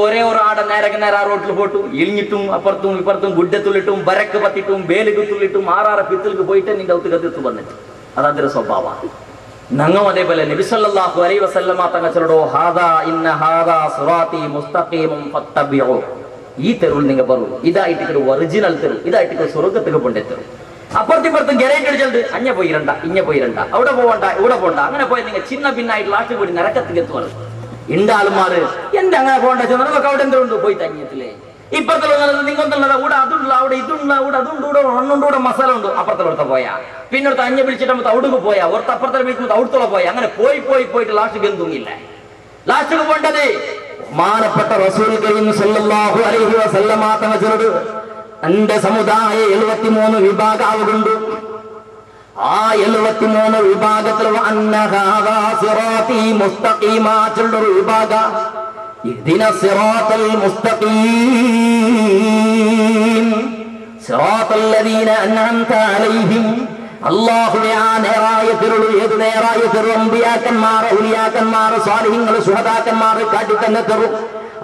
ഒരേ ഒരു ആടെ നേരെ റോട്ടിൽ പോട്ടു ഇളിഞ്ഞിട്ടും അപ്പുറത്തും ഇപ്പുറത്തും ഗുഡ്ഡത്തുള്ളിട്ടും ബരക്ക് പത്തിട്ടും ബേലുക്ക് തുള്ളിട്ടും ആറാറ പിത്തിലേക്ക് പോയിട്ട് നിന്റെ ഔത്തുകത്തെത്തു വന്നിട്ട് അതൊരു സ്വഭാവമാണ്. ഞങ്ങൾ അതേപോലെ നബി സല്ലല്ലാഹു അലൈഹി വസല്ലമ തങ്ങൾ ചൊല്ലടോ ഹാദാ ഇന്ന ഹാദാ സിറാത്തി മുസ്തഖീമുൻ ഫത്തബിഉ. ഈ തെരുവിൽ നിങ്ങൾ പറയൂ, ഇതായിട്ട് ഒറിജിനൽ തെരു, ഇതായിട്ട് സ്വർഗത്തേക്ക് കൊണ്ടെത്തരും. അപ്പുറത്തിപ്പുറത്തും ഗരേറ്റ് അടിച്ചിട്ട് അഞ്ഞ പോയിരണ്ട ഇഞ്ഞ പോയിരണ്ട, അവിടെ പോവണ്ട ഇവിടെ പോണ്ട, അങ്ങനെ പോയി നിങ്ങൾ ചിന്ന ഭിന്നായിട്ട് ലാസ്റ്റ് പോയി നരക്കത്തേക്ക് എത്തുവാണ്. ഇണ്ട ആളുമാര് എന്റെ അങ്ങനെ പോകണ്ട ചെന്നൊക്കെ അവിടെ എന്തുകൊണ്ട് പോയി തങ്ങിയത്തില്ലേ. ഇപ്പുറത്തുള്ള നിങ്ങൊന്നുള്ളത് ഇവിടെ അതുള്ള അവിടെ ഇതുള്ള അവിടെ അതുണ്ട് ഇവിടെ ഒന്നുണ്ട് ഇവിടെ മസാല ഉണ്ട്. അപ്പുറത്തോടത്ത പോയാ പിന്നെ അടുത്ത് അഞ്ഞ വിളിച്ചിട്ട് അവിടുന്ന് പോയാ ഓർത്ത് അപ്പുറത്തെ വിളിക്കുമ്പോൾ അവിടുത്തോളം പോയാ അങ്ങനെ പോയിട്ട് ലാസ്റ്റ് ഗന്ധുങ്ങില്ല. ലാസ്റ്റ് പോകേണ്ടത് ബഹുമാനപ്പെട്ട റസൂൽ കരീം സല്ലല്ലാഹു അലൈഹി വസല്ലമ തങ്ങൾ ചൊല്ലു, എന്റെ സമുദായ 73 വിഭാഗങ്ങളുണ്ട്. ആ 73 വിഭാഗത്തിൽ ഒരു വിഭാഗ ഇഹ്ദിന സിറാത്തൽ മുസ്തഖീം സിറാത്തൽ ലദീന അൻഅംത അലൈഹിം. അല്ലാഹുവേ, ആ നേരായ തിരുള് ഏത് നേരായ തിരു അമ്പിയാക്കന്മാർ ഔലിയാക്കന്മാർ സ്വാലിഹീങ്ങൾ ശുഹദാക്കന്മാർ കാട്ടിത്തന്നെ തിരു.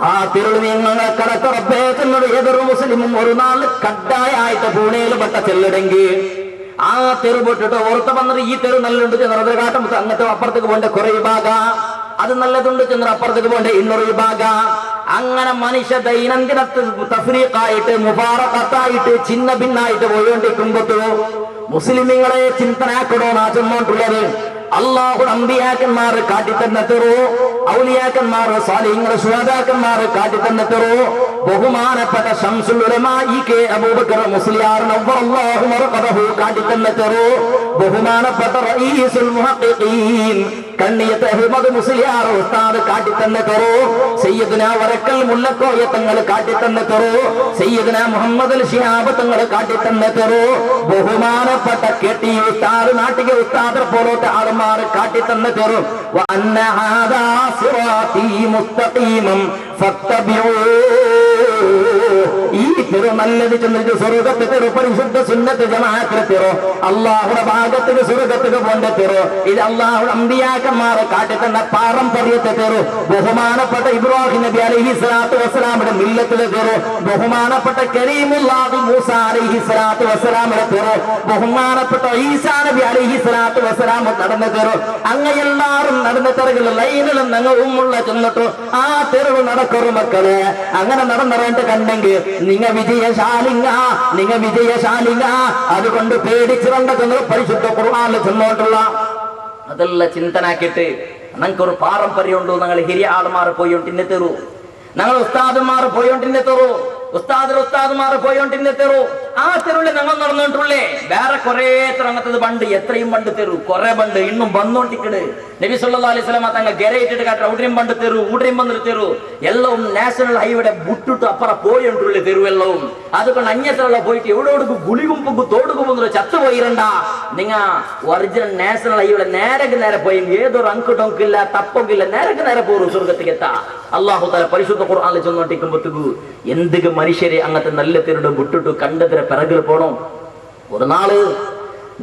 ആ തിരുള് നിങ്ങളെ കടക്കറപ്പേ എന്നോട് ഏതൊരു മുസ്ലിമും ഒരു നാൾ കഡ്ഡായായിട്ട് പൂണയിൽ പെട്ട ചെല്ലടെങ്കിൽ ആ തെരു പൊട്ടിട്ട് ഓർത്ത് വന്നത് ഈ തെരു നല്ലുണ്ട് ചെന്നത് കാട്ടും അങ്ങനത്തെ അപ്പുറത്തേക്ക് പോകേണ്ട കുറെ വിഭാഗ, അത് നല്ലതുണ്ട് ചെന്ന അപ്പുറത്തേക്ക് പോകേണ്ട ഇന്നൊരു വിഭാഗ. അങ്ങനെ മനുഷ്യ ദൈനംദിന തഫ്രീഖായിട്ട് മുബാറകത്തായിട്ട് ചിന്ന ഭിന്നായിട്ട് പോയിക്കൊണ്ടിരിക്കുമ്പോ മുസ്ലിമിങ്ങളെ ചിന്തനാക്കടോ നാ ചെന്നോട്ടുള്ളത്. അല്ലാഹു അമ്പിയാക്കന്മാർ കാട്ടിത്തന്നെ തെറു, ഔലിയാക്കന്മാർ സ്വാലിഹീങ്ങൾ ശുഹദാക്കന്മാർ കാട്ടിത്തന്നെ തെറു. ബഹുമാനപ്പെട്ട ശംസുൽ ഉലമാ ഇ.കെ. അബൂബക്കർ മുസ്ലിയാർ നവ്വറല്ലാഹു മർഖദഹു കാട്ടിത്തന്നെ തെറു. ബഹുമാനപ്പെട്ട റഈസുൽ മുഹഖഖീൻ കണ്ണിയത്ത് അഹ്മദ് മുസ്ലിയാർ ഉസ്താദ് കാട്ടിത്തന്നെ തെറു. സയ്യിദ്നാ വറക്കൽ മുല്ലക്കോയ തങ്ങൾ കാട്ടിത്തന്നെ തെറു. സയ്യിദ്നാ മുഹമ്മദ് അൽ ശിഹാബ് തങ്ങൾ കാട്ടിത്തന്നെ തെറു. ബഹുമാനപ്പെട്ട കെട്ടി ഉസ്താദ് നാട്ടിക ഉസ്താദ് പോലത്തെ ആളുമാർ കാട്ടിത്തന്നെ തെറു. വഅന്ന ഹാദാ സിറാത്തി മുസ്തഖീമൻ ഫത്തബിഊ. ഈ തെരു നല്ലത് ചെന്നിട്ട് സ്വർഗത്ത് തെരു, പരിശുദ്ധ സുന്നത്ത് ജമാഅത്ത് തെരു, അല്ലാഹുവിന്റെ ഭാഗത്തിന് സ്വർഗത്തിന് പോണ്ട തെരു. ഇത് അല്ലാഹുവിന്റെ അമ്പിയാക്കന്മാരെ കാട്ടിത്തന്ന പാരമ്പര്യത്തെ തെരു. ബഹുമാനപ്പെട്ട ഇബ്രാഹിം നബി അലൈഹി സ്വലാത്തു വസ്സലാമിന്റെ മില്ലത്തിലെ തെരു, ബഹുമാനപ്പെട്ട കരീമുല്ലാഹി മൂസ അലൈഹി സ്വലാത്തു വസ്സലാമിന്റെ തെരു, ബഹുമാനപ്പെട്ട ഈസാ നബി അലൈഹി സ്വലാത്തു വസ്സലാം നടന്ന തെരു. അങ്ങയെല്ലാരും നടന്ന തെറുകൾ ലൈനിലും ഞങ്ങളുമുള്ള ചെന്നിട്ടു ആ തെരുവ് നടക്കൊരു മക്കളെ. അങ്ങനെ നടന്നറേണ്ട കണ്ടെങ്കിൽ നിങ്ങ വിജയശാലിങ്ങ, നിങ്ങ വിജയശാലിങ്ങ. അതുകൊണ്ട് പേടിച്ചിറണ്ടെന്ന് പരിശുദ്ധ ഖുർആനിൽ ചെന്നോട്ടുള്ള അതെല്ലാം ചിന്തനാക്കിയിട്ട് ഞങ്ങൾക്കൊരു പാരമ്പര്യം ഉണ്ടോ. ഞങ്ങൾ ഹിരിയ ആളുമാർ പോയോണ്ടിന്നെ തെറു, ഞങ്ങൾ ഉസ്താദുമാർ പോയോണ്ടിന്നെ തെറു, ഉസ്താദുമാർ പോയോണ്ടിന്നെ തെറു. ആ തെരുവില് ഞങ്ങൾ നടന്നോട്ടുള്ളേ. വേറെ കുറെ അങ്ങനത്തത് ബണ്ട്, എത്രയും ബണ്ട് തെരു, കുറെ ബണ്ട് ഇന്നും വന്നോണ്ടിക്കട്. നബി സല്ലല്ലാഹു അലൈഹി വസല്ലം തങ്ങൾ ഗരയിട്ടിട്ട് കാട്ട ഊടിയും ബണ്ട് തെരു, ഊടിയും ബണ്ട് തെരു എല്ലാം നാഷണൽ ഹൈവേയുടെ ബുട്ടിട്ട് അപ്പുറ പോയോണ്ടുള്ളേ തെരു എല്ലാം. അതുകൊണ്ട് അന്യത്തിലുള്ള പോയിട്ട് എവിടോടുക്കും ഗുളികുമ്പും തോടുകുമ്പോ ചത്തുപോയിരണ്ട. നിങ്ങ ഒറിജിനൽ നാഷണൽ ഹൈവേയുടെ നേരെ പോയി ഏതൊരു അങ്കുടൊങ്കില്ല തപ്പൊങ്കില്ല നേരെ പോരും സ്വർഗത്തേക്ക് എത്താ. അല്ലാഹു തആല പരിശുദ്ധ ഖുർആനിൽ ചെന്നോണ്ടിരിക്കുമ്പോഴത്തേക്ക് എന്തൊക്കെ മനുഷ്യരെ അങ്ങനത്തെ നല്ല തെരുടെ വിട്ടിട്ട് കണ്ടതിരെ പിറകിൽ പോണം. ഒരു നാള്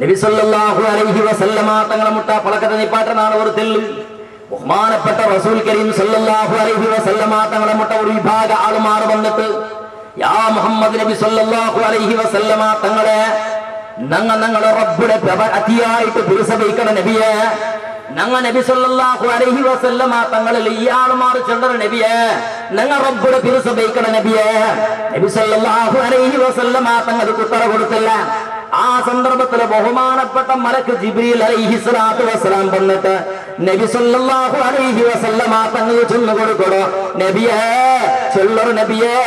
നബി സല്ലല്ലാഹു അലൈഹി വസല്ലമ തങ്ങളെ മുട്ട പളക്കത്തെ നിപ്പാട്ടനാണ് ഒരു തെല്ല്. ബഹുമാനപ്പെട്ട റസൂൽ കരീം സല്ലല്ലാഹു അലൈഹി വസല്ലമ തങ്ങളെ മുട്ട ഒരു വിഭാഗ ആളുമാർ വന്നിട്ട് യാ മുഹമ്മദ് നബി സല്ലല്ലാഹു അലൈഹി വസല്ലമ തങ്ങളെ ഞങ്ങളുടെ റബ്ബുടെ അതിയായിട്ട് പുരുഷവയ്ക്കണ നബിയെ. ഞങ്ങൾ നബി സല്ലല്ലാഹു അലൈഹി വസല്ലമ തങ്ങളിൽ ഈ ആളുമാർ ചെല്ലണ നബിയെ, ഞങ്ങൾ റബ്ബുടെ പുരുഷവയ്ക്കണ നബിയെ. നബി സല്ലല്ലാഹു അലൈഹി വസല്ലമ തങ്ങൾക്ക് ഉത്തര കൊടുത്തില്ല. ആ സന്ദർഭത്തിൽ ബഹുമാനപ്പെട്ട മലക്ക് ജിബ്രീൽ അലൈഹിസ്സലാത്തു വസ്സലാം വന്നിട്ട് നബി സല്ലല്ലാഹു അലൈഹി വസല്ലമ തങ്ങൾ ചെന്നു കൊടുക്കണോ നബിയെ, ചൊല്ലൊരു നബിയെ,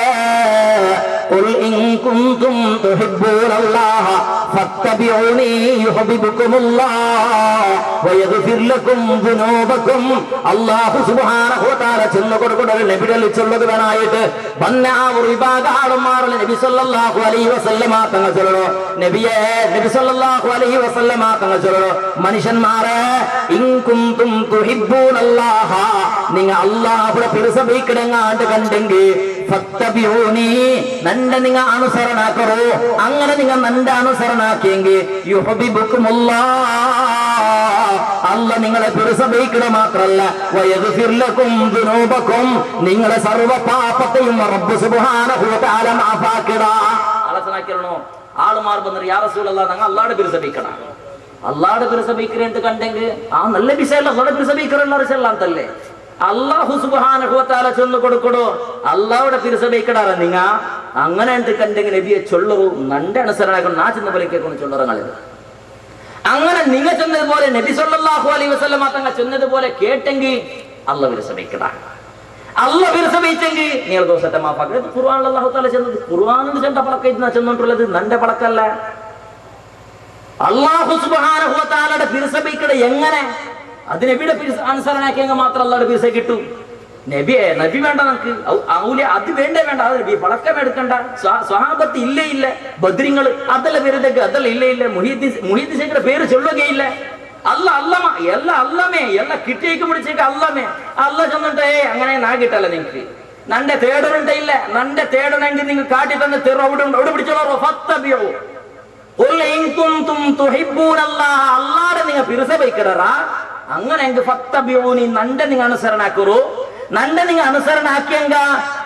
ഖുൽ ഇൻ കുൻതും തുഹിബ്ബൂനല്ലാഹ ഫത്തബിഊനി യുഹിബ്ബുകുമുല്ലാഹ് വയഗ്ഫിർ ലക്കും ദുനൂബക്കും. അല്ലാഹു സുബ്ഹാനഹു വ തആല ചെന്നു കൊടുക്കുന്ന നബിയുടെ ചൊല്ലത് വേണായിട്ട് വന്ന ആ ഒരു വിഭാഗ ആളുമാർ നബി സല്ലല്ലാഹു അലൈഹി വസല്ലമ തങ്ങൾ ചൊല്ലണോ നബിയെ. നബി സല്ലല്ലാഹു അലൈഹി വസല്ലമ തങ്ങൾ ചൊല്ലണോ മനുഷ്യന്മാരെ, ഇൻ കുൻതും തുഹിബ്ബൂനല്ലാഹ, നിങ്ങൾ അല്ലാഹുവിനെ പിറസബിക്കണങ്ങാണ്ട് കണ്ടെങ്കിൽ ഫത്തബിഊനി നന്റെ നിങ്ങ അനുസരണാക്കറോ. അങ്ങനെ നിങ്ങൾ നന്റെ അനുസരണാക്കിയെങ്കിൽ യുഹ്ബിബുക്കുമുല്ലാഹ് അല്ല നിങ്ങളെ പിറസബൈക്കിട മാത്രല്ല വയഗ്ഫിർ ലക്കും ദുനൂബക്കും നിങ്ങളെ സർവ്വ പാപത്തെയും റബ്ബ് സുബ്ഹാനഹു വ തആല മാഫാക്കിട. ആലോചനാക്കിരണോ ആളുമാർ വന്നിട്ട് യാ റസൂലല്ലാഹ് ഞങ്ങൾ അല്ലാഹുടെ പിറസബൈക്കണം അല്ലാഹുടെ പിറസബൈക്കരെ എന്ത് കണ്ടെങ്കിൽ ആ നല്ല വിഷയമല്ല അല്ലാഹുടെ പിറസബൈക്കറുള്ള റിസല്ലാന്തല്ലേ അല്ലാഹു സുബ്ഹാനഹു വ തആല ചൊന്നു കൊടുക്കടോ അല്ലാഹുടെ പിറസബൈക്കടാറ നിങ്ങ അങ്ങനെ എന്ത് കണ്ടെങ്കിൽ നബിയെ ചൊല്ലറു നന്റെ അനുസരണാക്കണം നാ ചെന്ന പോലെ കേൾക്കുന്നു ചൊല്ലറങ്ങളിൽ അങ്ങനെ നിങ്ങൾ ചെന്നതുപോലെ നബി സല്ലല്ലാഹു അലൈഹി വസല്ലം തങ്ങൾ ചെന്നതുപോലെ കേട്ടെങ്കിൽ അല്ലാഹു പിറസബൈക്കടാ അല്ലാഹു പിറസബൈച്ചെങ്കിൽ നിങ്ങൾ ദോഷത്തെ മാഫാക്കുക. ഖുർആനിൽ അല്ലാഹു തആല ചെന്നത് ഖുർആനിൽ ചെണ്ട പളക്ക ചെന്നിട്ടുള്ളത് നന്റെ പളക്കല്ല. അല്ലാഹു സുബ്ഹാനഹു വ തആലയുടെ പിറസബൈക്കട എങ്ങനെ അത് നബിയുടെ അനുസരണാക്കിയെങ്കിൽ മാത്രം അല്ലാഹുടെ പിറസ കിട്ടും. നബി വേണ്ട നമുക്ക് ഔലിയ അത് വേണ്ട അത് നബി പളക്കം എടുക്കണ്ട. സ്വഹാബത്ത് ഇല്ലേ ഇല്ല ബദ്രിങ്ങൾ അതല്ല പേരുതൊക്കെ അതല്ല ഇല്ല മുഹീദ്ദീൻ ശേഖരുടെ പേര് ചൊല്ലുകയില്ല. അല്ല അല്ലമ എല്ലാ അല്ലമേ എല്ലാ കിട്ടിയേക്ക് പിടിച്ചേക്ക് അല്ലമേ അല്ല ചെന്നിട്ടേ അങ്ങനെ നാ കിട്ടല്ല നിങ്ങക്ക് നന്റെ തേടനുണ്ടേ ഇല്ല നന്റെ തേടനെങ്കിൽ നിങ്ങൾ കാട്ടി തന്നെ തെറു അവിടെ പിടിച്ചോളൂ. ഫത്തബിഊ ഖുൽ ഇൻ കുൻതും തുഹിബ്ബൂനല്ലാഹ അല്ലാഹുടെ നിങ്ങൾ പിറസബൈക്കടാ അങ്ങനെ എങ്കിൽ ഫത്തബിഊനി നന്റെ നിങ്ങൾ അനുസരണാക്കറു. നന്റെ നിങ്ങൾ അനുസരണാക്കിയെങ്ക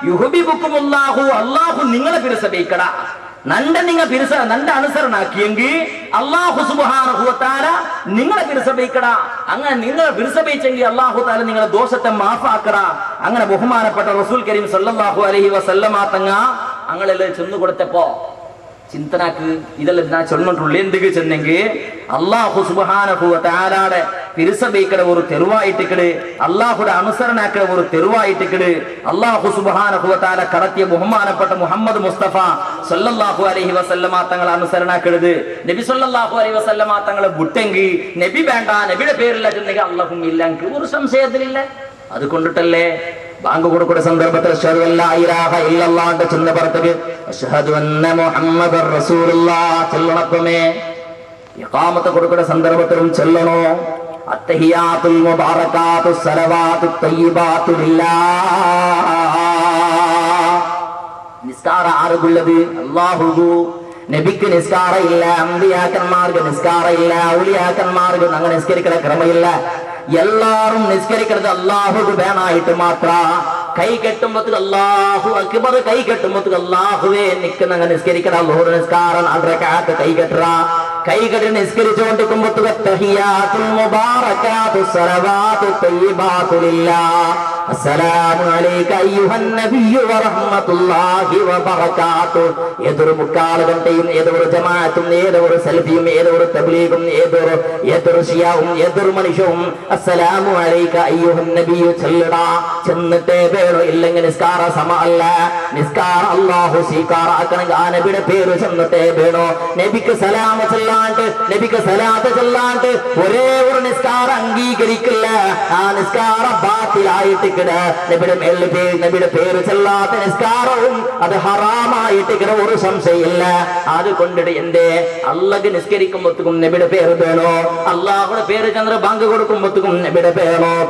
യുഹ്ബിബുക്കുമുല്ലാഹു അല്ലാഹു നിങ്ങളെ പിറസബൈക്കട. നന്റെ നിങ്ങൾ നന്റെ അനുസരണാക്കിയെങ്കിൽ അല്ലാഹു സുബ്ഹാനഹു വ തആല നിങ്ങളെ പിറസബൈക്കട. അങ്ങനെ നിങ്ങളെ പിറസബൈച്ചെങ്കിൽ അല്ലാഹു തആല നിങ്ങളെ ദോഷത്തെ മാഫാക്കട. അങ്ങനെ ബഹുമാനപ്പെട്ട റസൂൽ കരീം സല്ലല്ലാഹു അലൈഹി വസല്ലമ തങ്ങ അങ്ങനെല്ലാം ചെന്നു കൊടുത്തപ്പോ ചിന്തനാക്ക് ഇതെല്ലാം ഞാൻ ചൊല്ലിട്ടുള്ളൂ എന്തൊക്കെ ചെന്നെങ്കിൽ അല്ലാഹു സുബ്ഹാനഹു വ തആലയുടെ പിറസബൈക്കട ഒരു തെരുവായിട്ടിക്കട് അല്ലാഹുടെ അനുസരണാക്കട ഒരു തെരുവായിട്ടിക്കട് അല്ലാഹു സുബ്ഹാനഹു വ തആല കടത്തിയ ബഹുമാനപ്പെട്ട മുഹമ്മദ് മുസ്തഫ സല്ലല്ലാഹു അലൈഹി വസല്ലമ തങ്ങളെ അനുസരണാക്കരുത്. നബി സല്ലല്ലാഹു അലൈഹി വസല്ലമ തങ്ങളെ വിട്ടെങ്കിൽ നബി വേണ്ട നബിയുടെ പേരില്ല ചെന്നെങ്കിൽ അല്ലാഹും ഇല്ലെങ്കിൽ ഒരു സംശയത്തിലില്ല. അതുകൊണ്ടിട്ടല്ലേ ബാങ്ക് കൊടുക്കുന്ന സന്ദർഭത്തിൽ അശ്ഹദു അല്ലാ ഇലാഹ ഇല്ലല്ലാഹ് ചെന്ന പുറത്തേക്ക് അശ്ഹദു അന്ന മുഹമ്മദർ റസൂലുള്ളാഹ് ചെല്ലണപ്പമേ. ഇഖാമത്ത് കൊടുക്കുന്ന സന്ദർഭത്തിലും ചെല്ലണോ അത്തഹിയാത്തുൽ മുബാറകാത്തുസ് സലവാത്തുത് തയ്യിബാത്തു ലില്ലാഹ്. നിസ്കാരം ആർക്കുള്ളത്? അല്ലാഹുവു. നബിക്ക് നിസ്കാരമില്ല, അമ്പിയാക്കന്മാർക്ക് നിസ്കാരമില്ല, ഔലിയാക്കന്മാർക്ക് അങ്ങനെ നിസ്കരിക്കുന്ന ക്രമമില്ല. എല്ലാരും നിസ്കരിക്കുന്നത് അല്ലാഹുക്ക് വേണായിട്ട് മാത്ര. കൈ കെട്ടുമ്പോഴത്തേക്ക് അല്ലാഹു അക്ബർ, കൈ കെട്ടുമ്പോഴത്തേക്ക് അല്ലാഹുവേ നിൽക്കുന്ന അങ്ങനെ നിസ്കരിക്കണം. അല്ലാഹുവിന്റെ നിസ്കാരം അൽറകാത്ത് കൈ കെട്ടറ. കൈ കെട്ടി നിസ്കരിച്ചുകൊണ്ടിരിക്കുമ്പോഴത്തേക്ക് തഹിയാത്തുൽ മുബാറകാത്തുസ് സലവാത്തുത് തയ്യിബാത്തു ലില്ലാഹ്. അസ്സലാമു അലൈക അയ്യുഹൻ നബിയ്യു വറഹ്മത്തുള്ളാഹി വബറകാതുഹു. ഏതൊരു മുക്കാലുകണ്ടെയും ഏതൊരു ജമാഅത്തും ഏതൊരു സെൽഫിയും ഏതൊരു തബ്ലീഗും ഏതൊരു ഷിയാവും ഏതൊരു മനുഷ്യവും അസ്സലാമു അലൈക അയ്യുഹൻ നബിയ്യു ചൊല്ലടാ. ചെന്നിട്ടേ വേണോ, ഇല്ലെങ്കിൽ നിസ്കാര സമല്ല. നിസ്കാര അല്ലാഹു സ്വീകാരാക്കണമെങ്കിൽ ആ നബിയുടെ പേര് ചെന്നിട്ടേ വേണോ. നബിക്ക് സലാം ചൊല്ലാണ്ട് നബിക്ക് സലാത്ത് ചൊല്ലാണ്ട് ഒരേ ഒരു നിസ്കാരം അംഗീകരിക്കില്ല. ആ നിസ്കാര ബാത്തിലായിട്ട് നബിയുടെ പേര് ചെല്ലാത്ത നിസ്കാരവും അത് ഹറാമായിട്ട് ഒരു സംശയമില്ല. അതുകൊണ്ടിട്ട് എന്റെ അല്ലാഹ് നിസ്കരിക്കുമ്പോഴത്തേക്കും നബിയുടെ പേര് വേണോ. അല്ലാഹുടെ പേര് ചന്ദ്ര ബാങ്ക് കൊടുക്കുമ്പോഴത്തേക്കും നബിയുടെ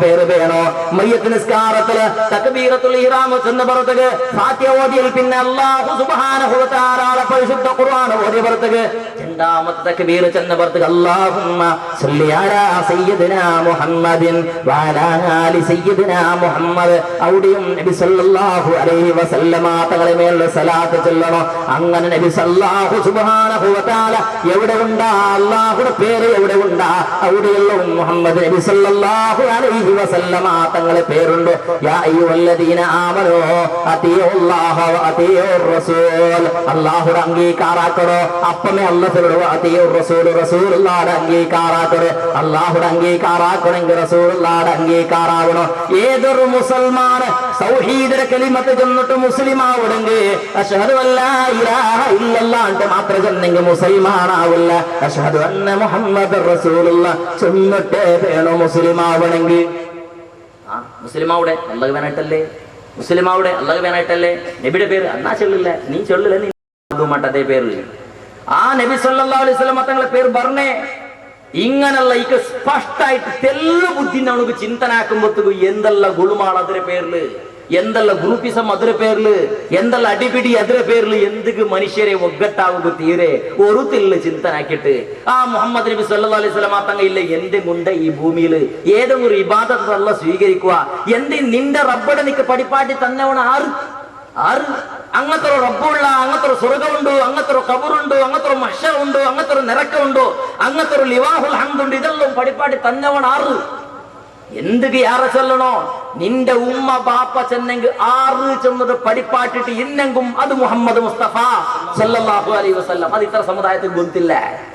പേര് വേണോ. മയ്യത്ത് നിസ്കാരത്തില് തക്ബീറത്തുൽ ഇഹ്റാം ചെന്ന പുറത്തേക്ക് ഫാത്തിഹ ഓതിയിൽ പിന്നെ അല്ലാഹു സുബ്ഹാനഹു വ തആല പരിശുദ്ധ ഖുർആൻ ഓതിയ പുറത്തേക്ക് രണ്ടാമത്തെ തക്ബീർ ചെന്ന പുറത്തേക്ക് അല്ലാഹുമ്മ സല്ലി അലാ സയ്യിദിനാ മുഹമ്മദിൻ വഅലാ ആലി സയ്യിദിനാ മുഹമ്മദ്. അവിടെയും നബി സല്ലല്ലാഹു അലൈഹി വസല്ലമ തങ്ങളെ മേലുള്ള സലാത്ത് ചൊല്ലണം. അങ്ങനെ നബി സല്ലല്ലാഹു സുബ്ഹാനഹു വ തആല എവിടെ ഉണ്ടാ അല്ലാഹുവിന്റെ പേര് എവിടെ ഉണ്ടാ അവിടെയുള്ള മുഹമ്മദ് നബി സല്ലല്ലാഹു അലൈഹി വസല്ലമ തങ്ങളെ പേരുണ്ട്. യാ അയ്യുഹല്ലദീന ആമനൂ അത്തിയുല്ലാഹ വ അത്തിയുർ റസൂൽ. അല്ലാഹുവിന്റെ അംഗീകാരാക്കണോ. അപ്പമേ അല്ലാഹുവിനോട് അത്തിയുർ റസൂൽ റസൂലുള്ളാഹിന്റെ അംഗീകാരാക്കണോ. അല്ലാഹുവിന്റെ അംഗീകാരാക്കണമെങ്കിൽ റസൂലുള്ളാഹിന്റെ അംഗീകാരാവണോ. ഏതൊരു മുസൽമാൻ തൗഹീദിന്റെ കലിമത്ത് ചെന്നിട്ട് മുസ്ലിം ആവണമെങ്കിൽ അശ്ഹദു അല്ലാ ഇലാഹ ഇല്ലല്ലാഹ് മാത്രം ചെന്നെങ്കിൽ മുസൽമാൻ ആവില്ല. അശ്ഹദു അന്ന മുഹമ്മദർ റസൂലുള്ളാഹ് ചെന്നിട്ടേ വേണോ മുസ്ലിം ആവണമെങ്കിൽ. മുസ്ലിമാവിടെ അല്ലാഹു വേനായിട്ടല്ലേ, മുസ്ലിമാവിടെ അല്ലാഹു വേനായിട്ടല്ലേ. നബിയുടെ പേര് അന്നാ ചൊല്ലില്ല, നീ ചൊല്ലില്ല, നീ അതേ പേര്. ആ നബി സല്ലല്ലാഹു അലൈഹി വസല്ലം തങ്ങളെ പേര് പറഞ്ഞേ. ഇങ്ങനെയുള്ള ഈ സ്പഷ്ടായിട്ട് തെല്ലു ബുദ്ധി നമുക്ക് ചിന്തനാക്കുമ്പോഴത്തേക്കും എന്തെല്ലാം ഗുളുമാണ് അതിന്റെ പേരില്. ಎಂದಲ್ಲ ಗ್ರೂಪಿಸಂ ಅದರ ಪೇರ್ಲು ಎಂದಲ್ಲ ಅಡಿಬಿಡಿ ಅದರ ಪೇರ್ಲು ಎಂದಿಗೂ ಮನುಷ್ಯರೇ ಒಗ್ಗಟ್ಟಾಗುದು ತೀರೆ ಒರುತಿಲ್ಲ ಚಿಂತನೆ ಹಾಕಿಟ್ಟು ಆ മുഹമ്മദ് നബി സല്ലല്ലാഹു അലൈഹി വസല്ലം തങ്ങൾ ഇല്ല എന്റെ മുണ്ട ഈ ഭൂമിയിൽ ഏതോ ഒരു ഇബാദത്ത് അല്ല സ്വീകരിക്കുക എന്തി നിന്റെ റബ്ബടെ നിക്ക് പടിപ്പാട്ടി തന്നവണ ആറ് ആറ് അങ്ങനത്തെ റബ്ബുള്ള അങ്ങനത്തെ സ്വർഗമുണ്ടോ അങ്ങനത്തെ കബറുണ്ടോ അങ്ങനത്തെ മഹ്ശറുണ്ടോ അങ്ങനത്തെ നിറക്കമുണ്ടോ അങ്ങനത്തെ ലിവാഹുൽ ഹംദുണ്ട് ഇതെല്ലാം പടിപ്പാട്ടി തന്നവണ ആറ് എന്തുക്ക് യാ റസൂലനോ നിന്റെ ഉമ്മ ബാപ്പ ചെന്നെങ്കിൽ ആറ് ചെന്നത് പടിപ്പാട്ടിട്ട് ഇന്നെങ്കും അത് മുഹമ്മദ് മുസ്തഫ സല്ലല്ലാഹു അലൈഹി വസല്ലം അത് ഇത്ര സമുദായത്തിൽ ഗൊന്തില്ല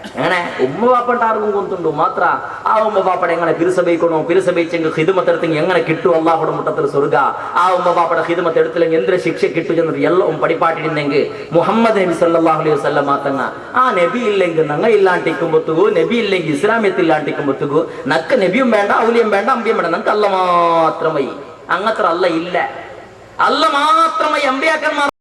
അങ്ങനെ ഉമ്മ ബാപ്പണ്ട ആർക്കും ഗൊന്തുണ്ടു മാത്ര ആ ഉമ്മ ബാപ്പടെ എങ്ങനെ പിരിസബൈക്കണോ പിരിസബൈച്ചെങ്കിൽ ഹിദ്മത്ത് എടുത്തെങ്കിൽ എങ്ങനെ കിട്ടും അള്ളാഹുടെ മുട്ടത്തിൽ സ്വർഗ ആ ഉമ്മ ബാപ്പടെ ഹിദ്മത്ത് എടുത്തില്ലെങ്കിൽ എന്തൊരു ശിക്ഷ കിട്ടു ചെന്നത് എല്ലാം പടിപ്പാട്ടിരുന്നെങ്കിൽ മുഹമ്മദ് നബി സല്ലല്ലാഹു അലൈഹി വസല്ലം മാത്തങ്ങ ആ നബി ഇല്ലെങ്കിൽ ഞങ്ങൾ ഇല്ലാണ്ടിക്കുമ്പോത്തുകു നബി ഇല്ലെങ്കിൽ ഇസ്ലാമിയത്തിൽ ഇല്ലാണ്ടിക്കുമ്പോത്തുകു നക്ക് നബിയും വേണ്ട ഔലിയും വേണ്ട അമ്പിയും വേണ്ട നമുക്ക് അല്ല മാത്രമായി അങ്ങത്ര അല്ല ഇല്ല അല്ല മാത്രമായി അമ്പിയാക്കന്മാർ